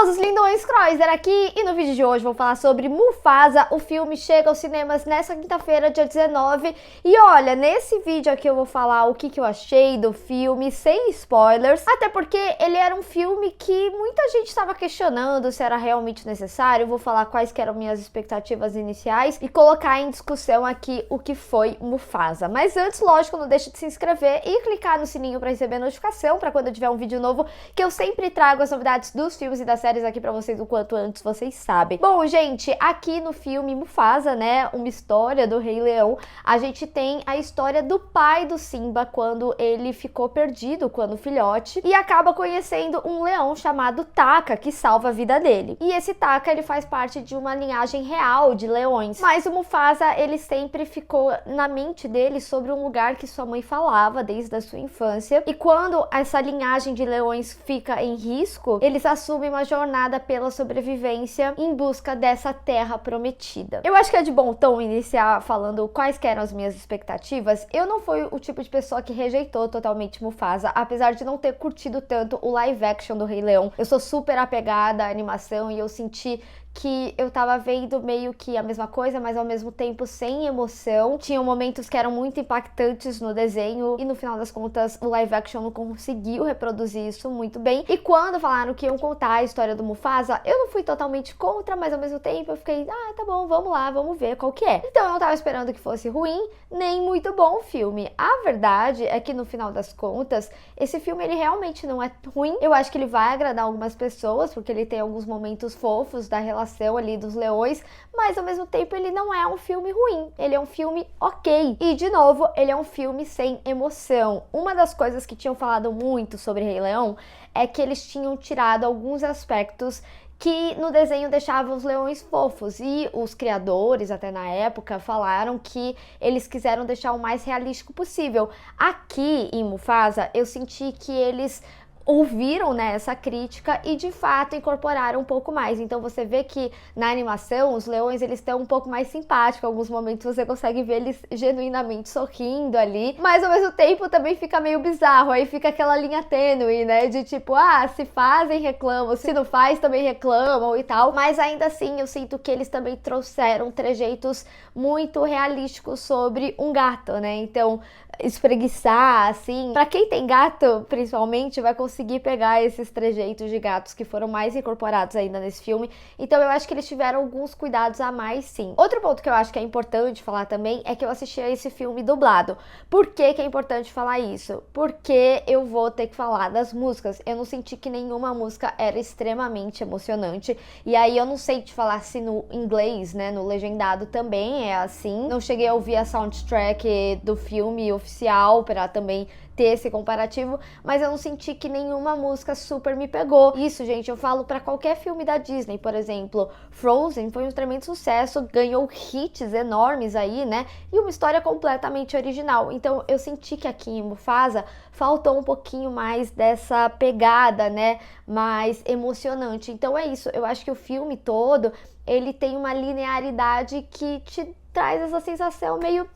famosos lindões, Croiser aqui, e no vídeo de hoje vou falar sobre Mufasa. O filme chega aos cinemas nessa quinta-feira, dia 19, e olha, nesse vídeo aqui eu vou falar o que eu achei do filme, sem spoilers, até porque ele era um filme que muita gente estava questionando se era realmente necessário. Eu vou falar quais que eram minhas expectativas iniciais e colocar em discussão aqui o que foi Mufasa. Mas antes, lógico, não deixe de se inscrever e clicar no sininho para receber notificação, para quando eu tiver um vídeo novo, que eu sempre trago as novidades dos filmes e das séries aqui pra vocês o quanto antes vocês sabem. Bom, gente, aqui no filme Mufasa, né, uma história do Rei Leão, a gente tem a história do pai do Simba quando ele ficou perdido, quando filhote, e acaba conhecendo um leão chamado Taka, que salva a vida dele. E esse Taka, ele faz parte de uma linhagem real de leões, mas o Mufasa, ele sempre ficou na mente dele sobre um lugar que sua mãe falava desde a sua infância, e quando essa linhagem de leões fica em risco, eles assumem uma jornada pela sobrevivência em busca dessa terra prometida. Eu acho que é de bom tom iniciar falando quais que eram as minhas expectativas. Eu não fui o tipo de pessoa que rejeitou totalmente Mufasa, apesar de não ter curtido tanto o live action do Rei Leão. Eu sou super apegada à animação e eu senti que eu tava vendo meio que a mesma coisa, mas ao mesmo tempo sem emoção. Tinham momentos que eram muito impactantes no desenho e no final das contas o live action não conseguiu reproduzir isso muito bem. E quando falaram que iam contar a história do Mufasa, eu não fui totalmente contra, mas ao mesmo tempo eu fiquei, tá bom, vamos lá, vamos ver qual que é. Então eu não tava esperando que fosse ruim, nem muito bom o filme. A verdade é que no final das contas, esse filme ele realmente não é ruim. Eu acho que ele vai agradar algumas pessoas, porque ele tem alguns momentos fofos da relação ali dos leões, mas ao mesmo tempo ele não é um filme ruim, ele é um filme ok. E de novo, ele é um filme sem emoção. Uma das coisas que tinham falado muito sobre Rei Leão é que eles tinham tirado alguns aspectos que no desenho deixavam os leões fofos, e os criadores, até na época, falaram que eles quiseram deixar o mais realístico possível. Aqui em Mufasa, eu senti que eles ouviram, né, essa crítica e de fato incorporaram um pouco mais. Então você vê que na animação os leões eles estão um pouco mais simpáticos, em alguns momentos você consegue ver eles genuinamente sorrindo ali, mas ao mesmo tempo também fica meio bizarro, aí fica aquela linha tênue, né, de tipo, se fazem reclamam, se não faz também reclamam e tal, mas ainda assim eu sinto que eles também trouxeram trejeitos muito realísticos sobre um gato, né, então espreguiçar, assim, pra quem tem gato, principalmente, vai conseguir pegar esses trejeitos de gatos que foram mais incorporados ainda nesse filme, então eu acho que eles tiveram alguns cuidados a mais, sim. Outro ponto que eu acho que é importante falar também é que eu assisti a esse filme dublado. Por que que é importante falar isso? Porque eu vou ter que falar das músicas. Eu não senti que nenhuma música era extremamente emocionante, e aí eu não sei te falar se no inglês, né, no legendado também é assim. Não cheguei a ouvir a soundtrack do filme oficial para também ter esse comparativo, mas eu não senti que nenhuma música super me pegou. Isso, gente, eu falo para qualquer filme da Disney, por exemplo, Frozen foi um tremendo sucesso, ganhou hits enormes aí, né, e uma história completamente original. Então eu senti que aqui em Mufasa faltou um pouquinho mais dessa pegada, né, mais emocionante. Então é isso, eu acho que o filme todo, ele tem uma linearidade que te traz essa sensação meio,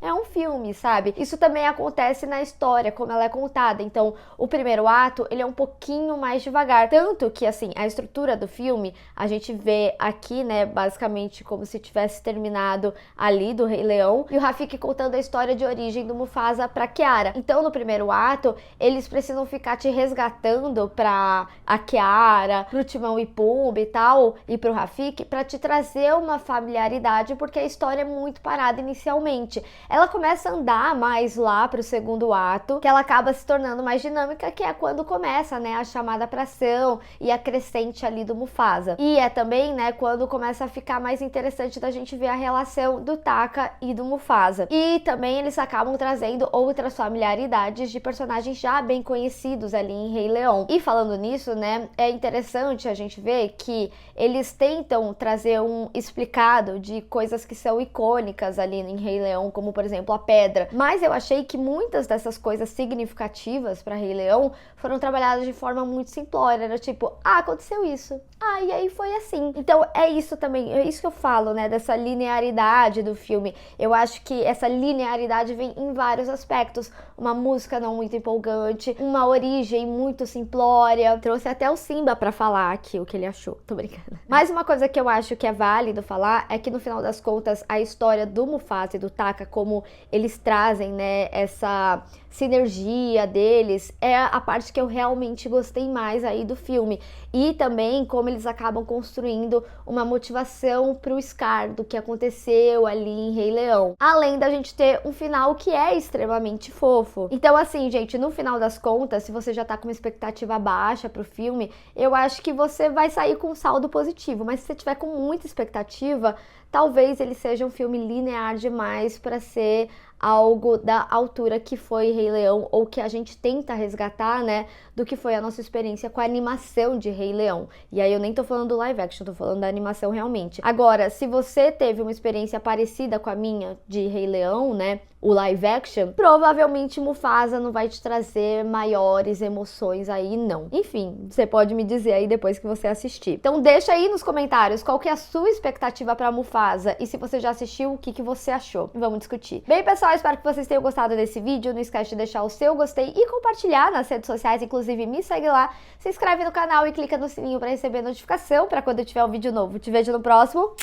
é um filme, sabe? Isso também acontece na história, como ela é contada. Então, o primeiro ato, ele é um pouquinho mais devagar. Tanto que, assim, a estrutura do filme, a gente vê aqui, né, basicamente como se tivesse terminado ali do Rei Leão, e o Rafiki contando a história de origem do Mufasa pra Kiara. Então, no primeiro ato, eles precisam ficar te resgatando pra a Kiara, pro Timão e Pumba e tal, e pro Rafiki, pra te trazer uma familiaridade, porque a história é muito parada inicialmente. Ela começa a andar mais lá pro segundo ato, que ela acaba se tornando mais dinâmica, que é quando começa, né, a chamada pra ação e a crescente ali do Mufasa. E é também, né, quando começa a ficar mais interessante da gente ver a relação do Taka e do Mufasa. E também eles acabam trazendo outras familiaridades de personagens já bem conhecidos ali em Rei Leão. E falando nisso, né, é interessante a gente ver que eles tentam trazer um explicado de coisas que são icônicas ali em Rei Leão, como por exemplo, a pedra. Mas eu achei que muitas dessas coisas significativas para Rei Leão foram trabalhadas de forma muito simplória. Era tipo, aconteceu isso. E aí foi assim. Então é isso também, é isso que eu falo, né, dessa linearidade do filme. Eu acho que essa linearidade vem em vários aspectos. Uma música não muito empolgante, uma origem muito simplória. Trouxe até o Simba pra falar aqui o que ele achou. Tô brincando. Mas uma coisa que eu acho que é válido falar é que no final das contas a história do Mufasa e do Taka, como eles trazem, né, essa sinergia deles, é a parte que eu realmente gostei mais aí do filme. E também como eles acabam construindo uma motivação pro Scar do que aconteceu ali em Rei Leão. Além da gente ter um final que é extremamente fofo. Então assim, gente, no final das contas, se você já tá com uma expectativa baixa pro filme, eu acho que você vai sair com um saldo positivo. Mas se você tiver com muita expectativa, talvez ele seja um filme linear demais para ser algo da altura que foi Rei Leão, ou que a gente tenta resgatar, né, do que foi a nossa experiência com a animação de Rei Leão. E aí eu nem tô falando do live action, tô falando da animação realmente. Agora, se você teve uma experiência parecida com a minha de Rei Leão, né, o live action, provavelmente Mufasa não vai te trazer maiores emoções aí, não. Enfim, você pode me dizer aí depois que você assistir. Então deixa aí nos comentários qual que é a sua expectativa pra Mufasa e se você já assistiu, o que que você achou. Vamos discutir. Bem, pessoal, espero que vocês tenham gostado desse vídeo. Não esquece de deixar o seu gostei e compartilhar nas redes sociais, inclusive me segue lá, se inscreve no canal e clica no sininho pra receber notificação pra quando eu tiver um vídeo novo. Te vejo no próximo.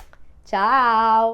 Tchau!